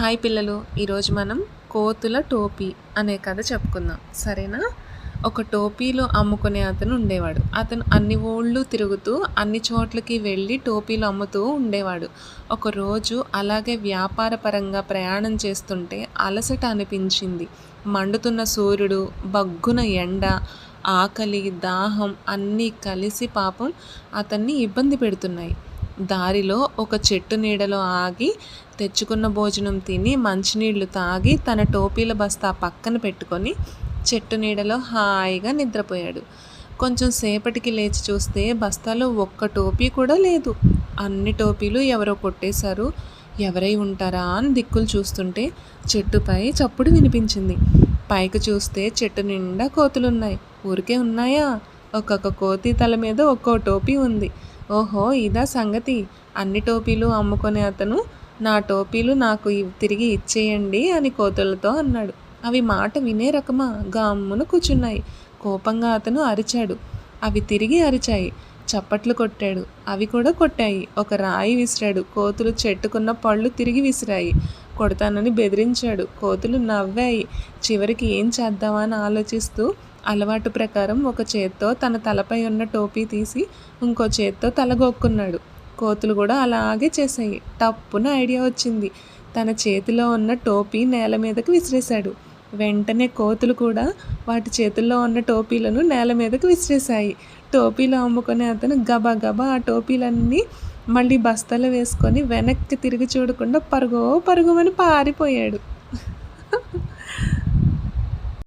Hi పిల్లలు, ఈరోజు మనం కోతుల టోపీ అనే కథ చెప్పుకుందాం, సరేనా? ఒక టోపీలు అమ్ముకునే అతను ఉండేవాడు. అతను అన్ని ఊళ్ళు తిరుగుతూ అన్ని చోట్లకి వెళ్ళి టోపీలు అమ్ముతూ ఉండేవాడు. ఒకరోజు అలాగే వ్యాపార పరంగా ప్రయాణం చేస్తుంటే అలసట అనిపించింది. మండుతున్న సూర్యుడు, బగ్గున ఎండ, ఆకలి, దాహం అన్నీ కలిసి పాపం అతన్ని ఇబ్బంది పెడుతున్నాయి. దారిలో ఒక చెట్టు నీడలో ఆగి తెచ్చుకున్న భోజనం తిని మంచినీళ్లు తాగి తన టోపీల బస్తా పక్కన పెట్టుకొని చెట్టు నీడలో హాయిగా నిద్రపోయాడు. కొంచెం సేపటికి లేచి చూస్తే బస్తాలో ఒక్క టోపీ కూడా లేదు. అన్ని టోపీలు ఎవరో కొట్టేశారు. ఎవరై ఉంటారా అని దిక్కులు చూస్తుంటే చెట్టుపై చప్పుడు వినిపించింది. పైకి చూస్తే చెట్టు నిండా కోతులున్నాయి. ఊరికే ఉన్నాయా? ఒక్కొక్క కోతి తల మీద ఒక్కో టోపీ ఉంది. ఓహో, ఇదా సంగతి! అన్ని టోపీలు అమ్ముకునే అతను నా టోపీలు నాకు తిరిగి ఇచ్చేయండి అని కోతులతో అన్నాడు. అవి మాట వినే రకమా? గమ్మున కూర్చున్నాయి. కోపంగా అతను అరిచాడు. అవి తిరిగి అరిచాయి. చప్పట్లు కొట్టాడు. అవి కూడా కొట్టాయి. ఒక రాయి విసిరాడు. కోతులు చెట్టుకున్న పళ్ళు తిరిగి విసిరాయి. కొడతానని బెదిరించాడు. కోతులు నవ్వాయి. చివరికి ఏం చేద్దామా అని ఆలోచిస్తూ అలవాటు ప్రకారం ఒక చేత్తో తన తలపై ఉన్న టోపీ తీసి ఇంకో చేత్తో తలగొక్కున్నాడు. కోతులు కూడా అలాగే చేశాయి. టప్పున ఐడియా వచ్చింది. తన చేతిలో ఉన్న టోపీ నేల మీదకు విసిరేశాడు. వెంటనే కోతులు కూడా వాటి చేతుల్లో ఉన్న టోపీలను నేల మీదకు విసిరేశాయి. టోపీలు అమ్ముకునే అతను గబా గబా ఆ టోపీలన్నీ మళ్ళీ బస్తాలో వేసుకొని వెనక్కి తిరిగి చూడకుండా పరుగుమని పారిపోయాడు.